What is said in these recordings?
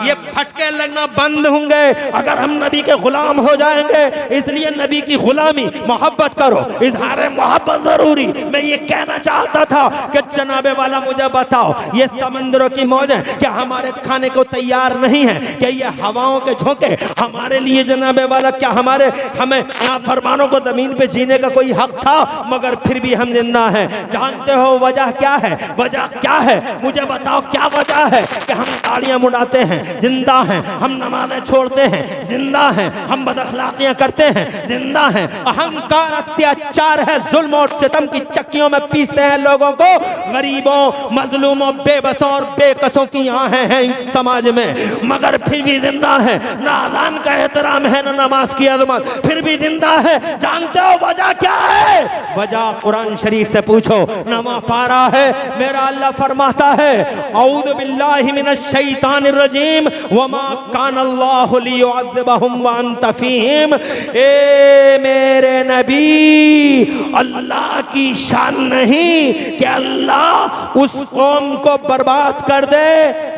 ये फटके लगना बंद होंगे अगर हम नबी के गुलाम हो जाएंगे। इसलिए नबी की गुलामी मोहब्बत करो, इजहार मोहब्बत जरूरी। मैं ये कहना चाहता था कि जनाबे वाला मुझे बताओ, ये समंदरों की मौजें क्या हमारे खाने को तैयार नहीं है? क्या ये हवाओं के झोंके हमारे लिए जनाबे वाला क्या हमें नाफरमानों को जमीन पे जीने का कोई हक था? मगर फिर भी हम जिंदा हैं। जानते हो वजह क्या है? वजह क्या है? मुझे बताओ क्या वजह है कि हम गाड़ियां मुड़ाते हैं, जिंदा हैं। हम नमाज़ें छोड़ते हैं, जिंदा हैं। हम बदअखलाकियां करते हैं, जिंदा हैं। अहंकार अत्याचार है, जुल्म और सितम की चक्कियों में पीसते हैं लोगों को। गरीबों, मजलूमों, बेबसों और बेकसों की आहें हैं इस समाज में, मगर फिर भी जिंदा है। ना अज़ान का एहतराम है, ना नमाज की अज़मत, फिर भी जिंदा है। जानते हो वजह क्या है? वजह कुरान शरीफ से पूछो। नवा पारा है, मेरा अल्लाह फरमाता है, औज़ु बिल्लाहि मिनश शैतानिर रजीम, वमा काना अल्लाहु लियुअज़्ज़िबहुम व अंत फ़ीहिम। ए मेरे नबी, अल्लाह की शान नहीं कि अल्लाह उस कौम को बर्बाद कर दे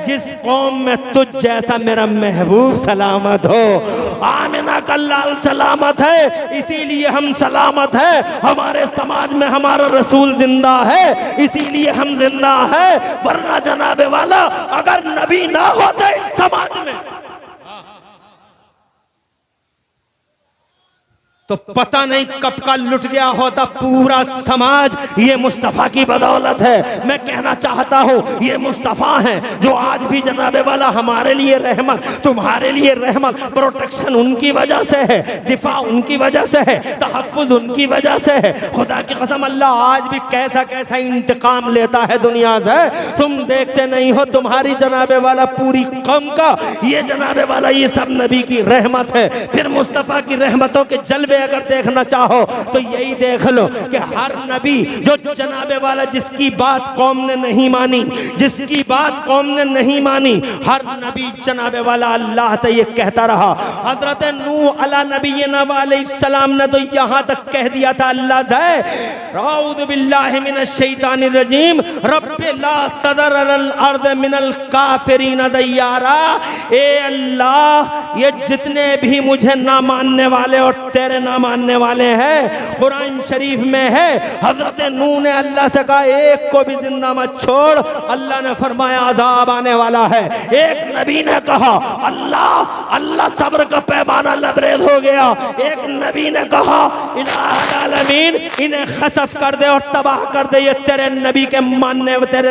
जिस कौम में तुझ जैसा मेरा महबूब सलामत हो। आमिना का लाल सलामत है, इसीलिए हम सलामत है। हमारे समाज में हमारा रसूल जिंदा है, इसीलिए हम जिंदा है। वरना जनाबे वाला अगर नबी ना होते इस समाज में तो पता नहीं कब का लुट गया होता पूरा समाज। ये मुस्तफ़ा की बदौलत है। मैं कहना चाहता हूँ ये मुस्तफ़ा है जो आज भी जनाबे वाला हमारे लिए रहमत, तुम्हारे लिए रहमत, प्रोटेक्शन उनकी वजह से है, दिफा उनकी वजह से है, तहफ़्फ़ुज़ उनकी वजह से है। खुदा की कसम अल्लाह आज भी कैसा कैसा इंतकाम लेता है दुनिया से, तुम देखते नहीं हो। तुम्हारी जनाबे वाला पूरी कौम का ये जनाबे वाला ये सब नबी की रहमत है। फिर मुस्तफ़ा की रहमतों के जलवे अगर देखना चाहो तो यही देख लो कि हर नबी जो जनाबे वाला जिसकी बात कौम ने नहीं मानी, जिसकी बात कौम ने नहीं मानी, हर नबी जनाबे वाला अल्लाह से ये कहता रहा। हजरत नूह अला नबीना अलैहिस्सलाम ने तो यहाँ तक कह दिया था अल्लाह से, औज़ु बिल्लाहि मिनश शैतानिर रजीम, रब्बि ला तज़र अलल अर्द मिनल काफिरीन दय्यारा। ए अल्लाह, ये जितने भी मुझे ना मानने वाले और तेरे ना मानने वाले हैं, कुरान शरीफ में है हजरत नूह ने अल्लाह से कहा एक को भी जिंदा मत छोड़। अल्लाह ने फरमाया अजाब आने वाला है। एक नबी ने कहा अल्लाह सब्र का पैमाना लबरेज हो गया। एक नबी ने कहा इलाहुल आलमीन, इन्हें खसफ कर दे और तबाह कर दे, ये तेरे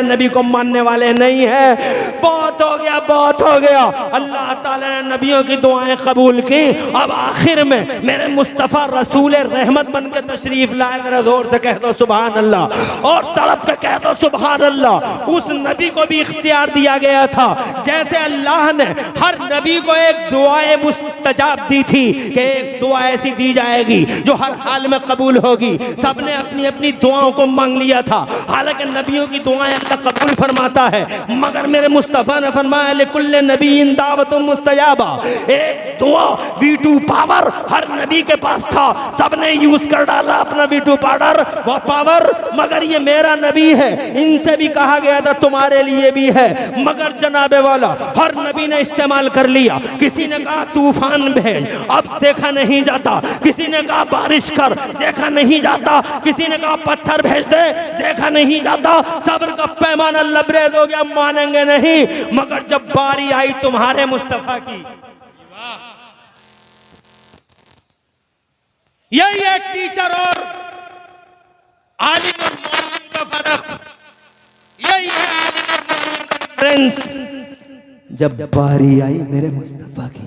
नबी को मानने वाले नहीं है। बहुत हो गया, बहुत हो गया। अल्लाह ताला ने नबियों की दुआएं कबूल की। अब आखिर में मेरे मुस्तफ़ा रसूल रहमत बन के तशरीफ लाए। जरा जोर से कह दो सुभान अल्लाह, और तड़प के कह दो सुभान अल्लाह। उस नबी को भी इख्तियार दिया गया था, जैसे अल्लाह ने हर नबी को एक दुआए मुस्तजाब दी थी कि एक दुआ ऐसी दी जाएगी जो हर हाल में कबूल होगी। सबने अपनी अपनी दुआओं को मांग लिया था। हालांकि नबियों की दुआएं अल्लाह कबूल फरमाता है, मगर मेरे मुस्तफ़ा ने फरमाया लिकुल्ले नबीइन दावतुम मुस्तजाबा। एक दुआ V2 पावर हर नबी के पास था, सबने यूज कर डाला अपना V2 पावर, मगर ये मेरा नबी है। इनसे भी कहा गया था तुम्हारे लिए भी है, मगर जनाबे वाला हर नबी ने इस्तेमाल कर लिया। किसी ने कहा तूफान भेज, अब देखा नहीं जाता। किसी ने कहा बारिश कर, देखा नहीं जाता। किसी ने कहा पत्थर भेज दे, देखा नहीं जाता। सब्र का पैमाना लबरेज हो गया, मानेंगे नहीं। मगर जब बारी आई तुम्हारे मुस्तफा की, यही एक टीचर और आलिम और मौलवी का फर्क, यही है आलिम और मौलवी का डिफरेंस। जब बारी आई मेरे मुस्तफा की,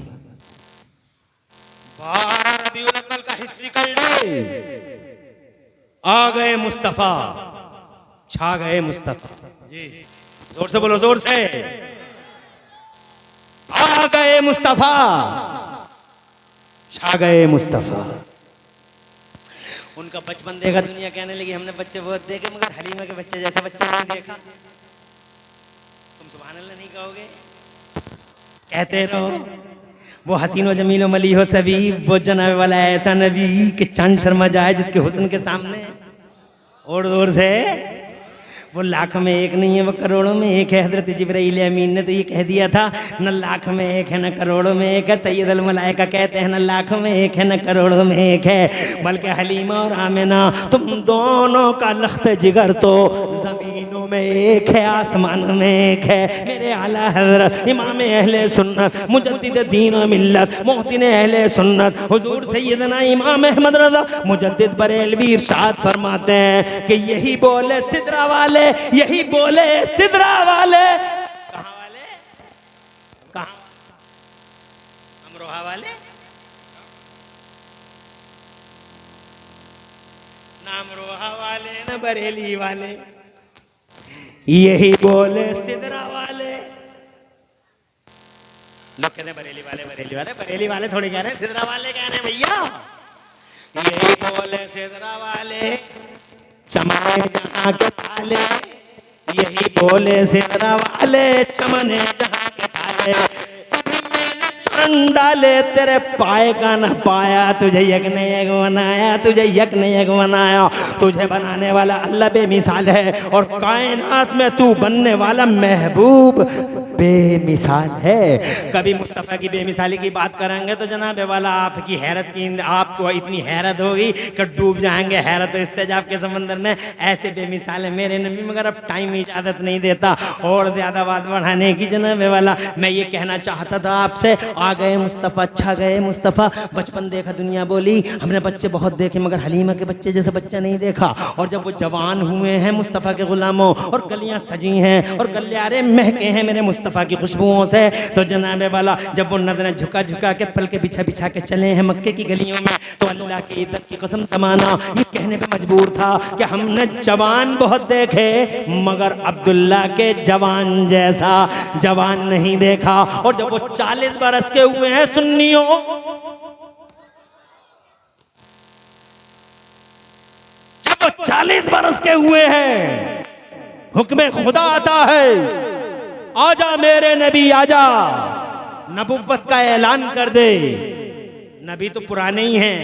12 रबीउल अव्वल का हिस्ट्रिकल डे, आ गए मुस्तफा, छा गए मुस्तफा। जी जोर से बोलो, जोर से। आ गए मुस्तफा, छा गए मुस्तफा। उनका बचपन देखा, दुनिया कहने लगी हमने बच्चे बहुत देखे, मगर हलीमा के बच्चे जैसा बच्चा नहीं देखा। तुम सुभान अल्लाह नहीं कहोगे? कहते रहो वो हसीन व जमील व मली हो सभी, वो जनाबे वाला ऐसा नबी कि चांद शर्मा जाए जिसके हुस्न के सामने। और जोर से वो लाख में एक नहीं है, वो करोड़ों में एक है। हजरत जिब्राइल अमीन ने तो ये कह दिया था, न लाख में एक है न करोड़ों में एक है। सैयदुल मलाइका कहते हैं न लाख में एक है न करोड़ों में एक है, बल्कि हलीमा और आमिना तुम दोनों का लख्त जिगर तो जमीनों में एक है, आसमान में एक है। मेरे आला हजरत इमाम अहले सुन्नत मुजद्दिद दीन व मिल्लत मोहसिन अहले सुन्नत हुजूर सैयदना इमाम अहमद रज़ा मुजद्दिद बरेलवी इरशाद फरमाते हैं कि यही बोले सिदरा वाले, यही बोले सिदरा वाले। कहां वाले? कहां? अमरोहा वाले? ना अमरोहा वाले ना बरेली वाले, यही बोले सिदरा वाले। लोग कहते हैं बरेली वाले, बरेली वाले, बरेली वाले थोड़ी कह रहे हैं, सिदरा वाले कह रहे हैं भैया। यही बोले सिदरा वाले चमने जहां के ताले, यही बोले सिदरा वाले चमने जहां के ताले। सभी मैंने चुरन डाले तेरे पाए का न पाया, तुझे यक ने यक बनाया, तुझे यक ने यक बनाया। तुझे बनाने वाला अल्लाह बेमिसाल है और कायनात में तू बनने वाला महबूब बेमिसाल है। कभी मुस्तफ़ा की बेमिसाली की बात करेंगे तो जनाब वाला आपकी हैरत की, आपको इतनी हैरत होगी कि डूब जाएंगे हैरत इस्तेजाब के समंदर में। ऐसे बेमिसाल है मेरे नबी, मगर अब टाइम इजाज़त नहीं देता और ज़्यादा बात बढ़ाने की। जनाब वाला मैं ये कहना चाहता था आपसे, आ गए मुस्तफ़ा, अच्छा गए मुस्तफ़ा। बचपन देखा दुनिया बोली, हमने बच्चे बहुत देखे मगर हलीमा के बच्चे जैसे बच्चा नहीं देखा। और जब वो जवान हुए हैं मुस्तफ़ा के गुलामों और गलियाँ सजी हैं और गलियारे महके हैं मेरे मुस्तफ़ा की खुशबुओं से, तो जनाब वाला जब वो नजरें झुका झुका के पल के बिछा बिछा के चले हैं मक्के की गलियों में, तो अल्लाह की इज्जत की कसम ज़माना ये कहने पे मजबूर था कि हमने जवान बहुत देखे मगर अब्दुल्ला के जवान जैसा जवान नहीं देखा। और जब वो 40 बरस के हुए हैं सुन्नियों, जब वो 40 बरस के हुए हैं, हुक्म खुदा आता है, आजा मेरे नबी आजा, नबुव्वत का ऐलान कर दे। नबी तो पुराने ही हैं,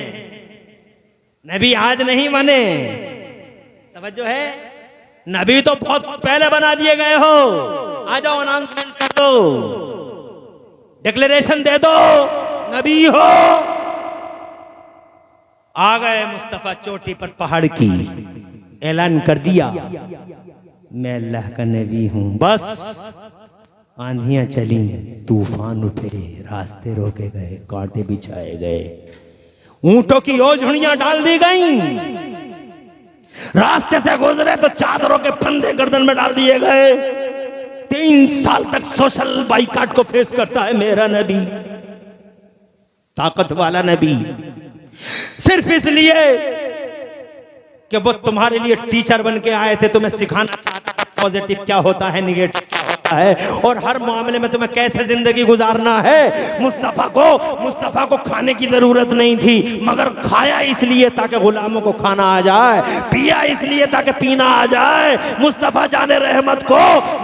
नबी आज नहीं बने, तवज्जो है, नबी तो बहुत पहले बना दिए गए हो। आ जाओ, अनाउंसमेंट कर दो, डिक्लेरेशन दे दो, नबी हो। आ गए मुस्तफा चोटी पर पहाड़ की, ऐलान कर दिया मैं अल्लाह का नबी हूं। बस आंधियां चली, तूफान उठे, रास्ते रोके गए, कांटे बिछाए गए, ऊंटों की ओझड़ियां डाल दी गईं, रास्ते से गुजरे तो चादरों के फंदे गर्दन में डाल दिए गए। 3 साल तक सोशल बाइकाट को फेस करता है मेरा नबी, ताकत वाला नबी, सिर्फ इसलिए कि वो तुम्हारे लिए टीचर बन के आए थे, तुम्हें सिखाना चाहता था पॉजिटिव क्या होता है, निगेटिव क्या होता है और हर मामले में तुम्हें कैसे जिंदगी गुजारना है। मुस्तफा को खाने की जरूरत नहीं थी मगर खाया इसलिए ताकि गुलामों को खाना आ जाए, पिया इसलिए ताकि पीना आ जाए। मुस्तफा जाने रहमत को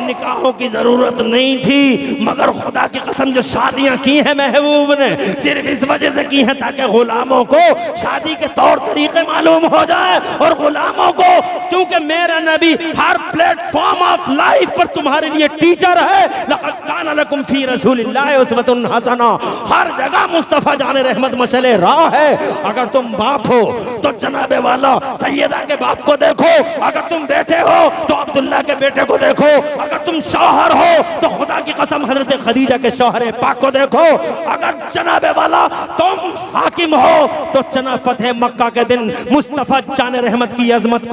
निकाहों की जरूरत नहीं थी मगर खुदा की कसम जो शादियां की हैं महबूब ने सिर्फ इस वजह से की हैं ताकि गुलामों को शादी के तौर तरीके मालूम हो जाए और गुलामों को, क्योंकि मेरा नबी हर प्लेटफॉर्म ऑफ लाइफ पर तुम्हारे लिए टीचर है। लक़द काना लकुम फी रसूलिल्लाहि उस्वतुन हसना, हर जगह मुस्तफा जाने रहमत मशले राह है। अगर तुम बाप हो तो जनाबे वाला सैयदा के बाप को देखो, अगर तुम बेटे हो तो अब्दुल्ला के बेटे को देखो, अगर तुम शौहर हो तो खुदा की कसम हजरत खदीजा के शौहर पाक को देखो, अगर जनाबे वाला तुम हाकिम हो तो जना फतेह मक्का के दिन मुस्तफा जाने रहमत की अजमत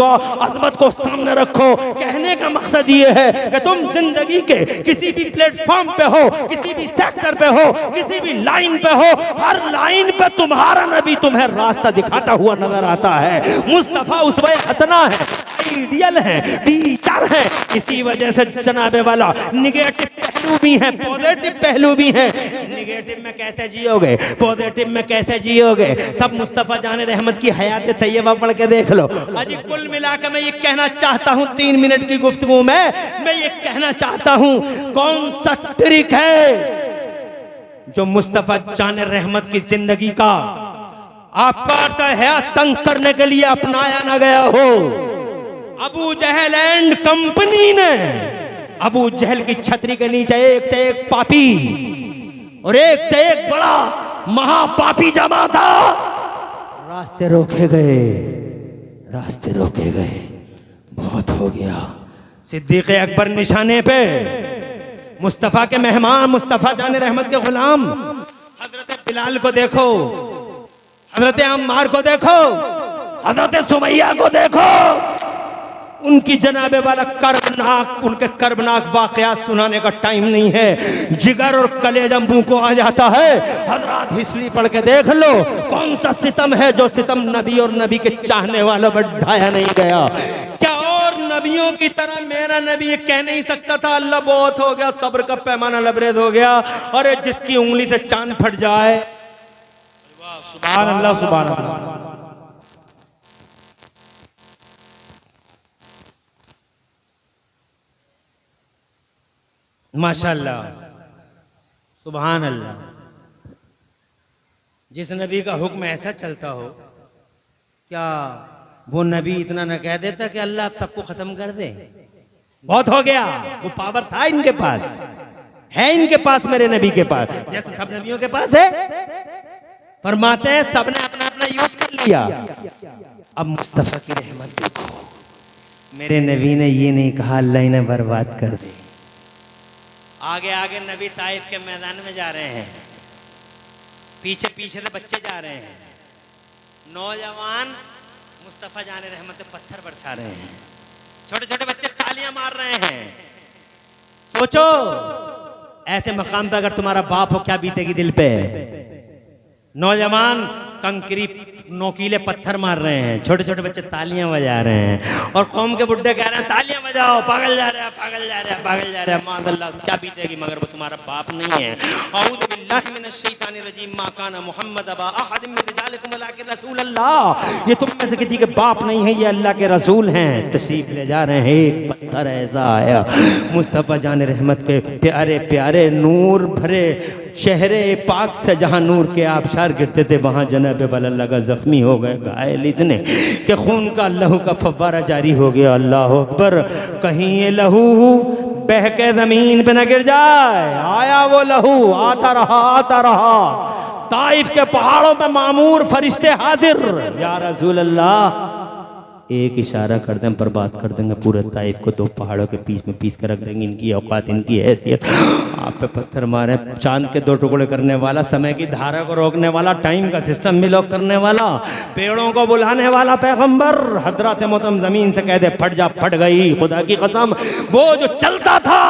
को सामने रखो। कहने का मकसद ये है कि तुम जिंदगी के किसी भी प्लेटफॉर्म पे हो, किसी भी सेक्टर पे हो, किसी भी लाइन पे हो, हर लाइन पे तुम्हारा नबी तुम्हें रास्ता दिखाता हुआ नजर आता है। मुस्तफा उसवे हसना है, आइडियल है, टीचर है। इसी वजह से जनाबे वाला निगेटिव पहलू भी है, पॉजिटिव पहलू भी है। निगेटिव में कैसे जियोगे, पॉजिटिव में कैसे जियोगे, सब मुस्तफा जाने रहमत की हयात तैयबा पढ़ के देख लो। अजी कुल मिला के मैं ये कहना चाहता हूँ 3 मिनट की गुफ्तगू में मैं ये कहना चाहता हूँ, कौन सा ट्रिक है जो मुस्तफा जाने रहमत की जिंदगी का आपका हयात तंग करने के लिए अपनाया ना गया हो। अबू जहल एंड कंपनी ने अबू जहल की छतरी के नीचे एक से एक पापी और एक से एक बड़ा महापापी जमा था। रास्ते रोके गए, रास्ते रोके गए, बहुत हो गया। सिद्दीक़ अकबर निशाने पे, मुस्तफ़ा के मेहमान, मुस्तफ़ा जाने रहमत के गुलाम, हजरत बिलाल को देखो, हजरत अम्मार को देखो, हजरत सुमैया को देखो, उनकी जनाबे वाला कर्बनाक, उनके कर्बनाक वाकयात सुनाने का टाइम नहीं है, जिगर और कलेजा मुंह को आ जाता है। हजरत हिस्ट्री पढ़ के देख लो, कौन सा सितम है जो सितम नबी और नबी के चाहने वालों पर ढाया नहीं गया। क्या और नबियों की तरह मेरा नबी ये कह नहीं सकता था अल्लाह बहुत हो गया, सब्र का पैमाना लबरेज हो गया, और जिसकी उंगली से चांद फट जाए। सुभान अल्लाह, सुभान अल्लाह। माशाअल्लाह, सुभान अल्लाह। जिस नबी का हुक्म ऐसा चलता हो, क्या वो नबी इतना न कह देता कि अल्लाह आप सबको खत्म कर दे? बहुत हो गया। वो पावर था इनके पास, है इनके पास, मेरे नबी के पास, जैसे सब नबियों के पास है। फरमाते हैं सबने अपना अपना यूज कर लिया। अब मुस्तफा की रहमत देखो, मेरे नबी ने ये नहीं कहा अल्लाह इन्हें बर्बाद कर दे। आगे आगे नबी ताइफ के मैदान में जा रहे हैं, पीछे पीछे से बच्चे जा रहे हैं, नौजवान मुस्तफ़ा जाने रहमत से पत्थर बरसा रहे हैं, छोटे छोटे बच्चे तालियां मार रहे हैं। सोचो ऐसे मकाम पे अगर तुम्हारा बाप हो क्या बीतेगी दिल पे। नौजवान कंकरी नोकीले पत्थर मार रहे हैं, छोटे छोटे बच्चे तालियां बजा रहे हैं, और कौम के बुड्ढे कह रहे हैं तालियां बजाओ, पागल जा रहा है, पागल जा रहा है, पागल जा रहा है। माज़अल्लाह क्या बीतेगी, मगर वो तुम्हारा बाप नहीं है। औज़ु बिल्लाहि मिनश शैतानिर रजीम, मा काना मुहम्मद अबा अहद मिन रिजालिकुम वलाकिन रसूलल्लाह। ये तुम में से किसी के बाप नहीं है, ये अल्लाह के रसूल हैं। तशरीफ ले जा रहे हैं। एक पत्थर ऐसा आया, मुस्तफ़ा जाने रहमत के प्यारे प्यारे नूर भरे चेहरे पाक से जहां नूर के आबशार गिरते थे, वहां जनाब वाला लगा जख्मी हो गए, घायल इतने कि खून का लहू का फव्वारा जारी हो गया। अल्लाह अकबर। कहीं ये लहू बह के जमीन पे न गिर जाए। आया वो लहू, आता रहा, आता रहा। ताइफ के पहाड़ों पे मामूर फरिश्ते हाजिर, या रसूल अल्लाह एक इशारा कर दें बर्बाद कर देंगे पूरे ताइफ को, दो पहाड़ों के बीच में पीस कर रख देंगे। इनकी औकात, इनकी हैसियत। आप पे पत्थर मारे, चांद के दो टुकड़े करने वाला, समय की धारा को रोकने वाला, टाइम का सिस्टम भी लॉक करने वाला, पेड़ों को बुलाने वाला पैगंबर हजरत मोहतरम जमीन से कह दे फट जा, फट गई। खुदा की कसम वो जो चलता था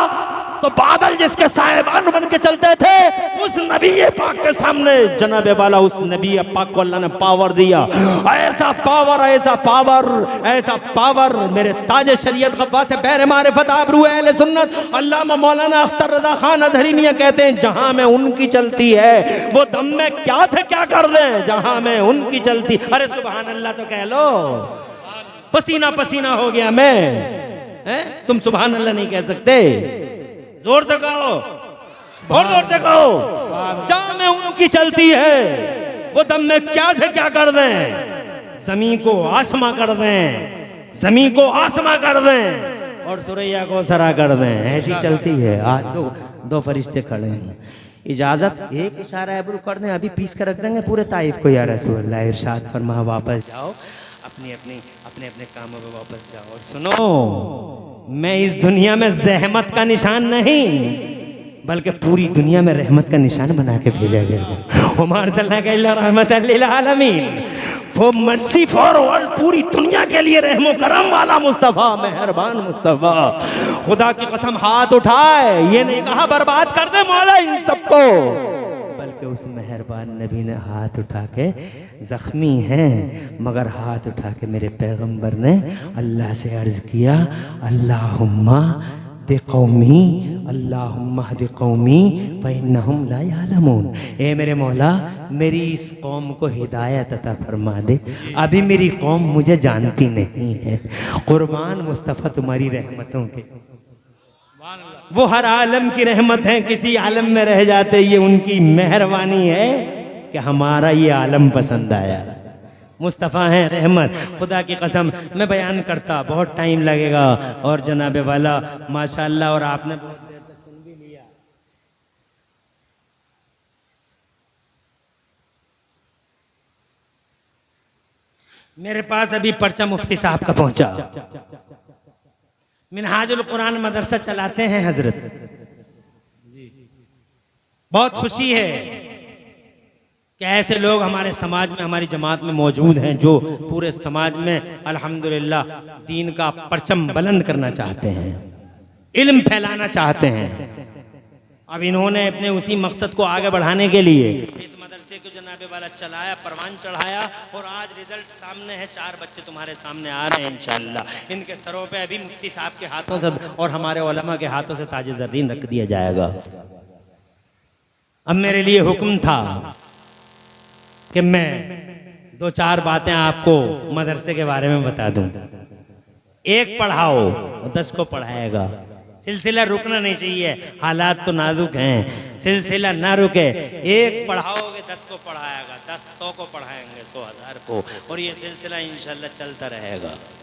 तो बादल जिसके साहिबान बन के चलते थे, उस नबी पाक के सामने जनाबे वाला उस नबी पाक को अल्लाह ने पावर दिया। ऐसा पावर, ऐसा पावर, ऐसा पावर। मेरे ताजे शरीयत गब्बास से बैर मारिफत आबरू अहले सुन्नत अल्लामा मौलाना अख्तर रजा खान अजहरी मियां कहते हैं, जहां में उनकी चलती है वो दम में क्या थे क्या कर दें, जहां में उनकी चलती। अरे सुभान अल्लाह तो कह लो, पसीना पसीना हो गया मैं। तुम सुभान अल्लाह नहीं कह सकते? जोर से कहो, और जोर से कहो। जहां में उनकी चलती है वो दम में क्या से क्या कर दें, जमीन को आसमां कर दें, जमीन को आसमां कर दें और सुरैया को सरा कर दें। ऐसी चलती है। आज दो फरिश्ते खड़े हैं, इजाजत एक इशारा एब्रू कर दें, अभी पीस कर रख देंगे पूरे ताइफ को। या रसूल अल्लाह इरशाद फरमा, वापस जाओ, अपने अपने कामों में वापस जाओ। और सुनो, मैं इस दुनिया में ज़हमत का निशान नहीं, बल्कि पूरी दुनिया में रहमत का निशान बना के भेजा गया हूँ। उमर रहमतल लिल आलमीन, वो मर्सी फॉर वर्ल्ड, पूरी दुनिया के लिए रहमो करम वाला मुस्तफ़ा, मेहरबान मुस्तफ़ा। खुदा की कसम हाथ उठाए, ये नहीं कहा बर्बाद कर दे मौला इन सबको, बल्कि उस मेहरबान नबी ने हाथ उठा के, जख्मी हैं मगर हाथ उठा के मेरे पैगंबर ने अल्लाह से अर्ज किया, अल्लाहुम्मा दे कौमी, अल्लाहुम्मा दे कौमी फइन्नहुम ला यअलमून। ए मेरे मौला, मेरी इस कौम को हिदायत अता फरमा दे, अभी मेरी कौम मुझे जानती नहीं है। कुर्बान मुस्तफ़ा तुम्हारी रहमतों के, वो हर आलम की रहमत है, किसी आलम में रह जाते, ये उनकी मेहरबानी है कि हमारा ये आलम पसंद आया। मुस्तफ़ा हैं रहमत। खुदा की कसम मैं बयान करता बहुत टाइम लगेगा और जनाबे वाला माशाअल्लाह, और आपने बहुत देर तक सुन भी लिया। मेरे पास अभी पर्चा मुफ्ती साहब का पहुंचा। मिनहाजुल कुरान मदरसा चलाते हैं हजरत। बहुत खुशी है कि ऐसे लोग हमारे समाज में, हमारी जमात में मौजूद हैं जो पूरे समाज में अल्हम्दुलिल्लाह दीन का परचम बुलंद करना चाहते हैं, इल्म फैलाना चाहते हैं। अब इन्होंने अपने उसी मकसद को आगे बढ़ाने के लिए इस मदरसे को जनाबे वाला चलाया, परवान चढ़ाया, और आज रिजल्ट सामने है। 4 बच्चे तुम्हारे सामने आ रहे हैं इंशाअल्लाह। इनके सरों पे अभी मुफ्ती साहब के हाथों से और हमारे उलमा के हाथों से ताज ज़र्रीन रख दिया जाएगा। अब मेरे लिए हुक्म था कि मैं 2-4 बातें आपको मदरसे के बारे में बता दूं। एक पढ़ाओ और 10 को पढ़ाएगा। सिलसिला रुकना नहीं चाहिए, हालात तो नाजुक हैं, सिलसिला ना रुके। एक पढ़ाओगे 10 को पढ़ाएगा, 10 100 को पढ़ाएंगे, 100 1000 को, और ये सिलसिला इंशाल्लाह चलता रहेगा।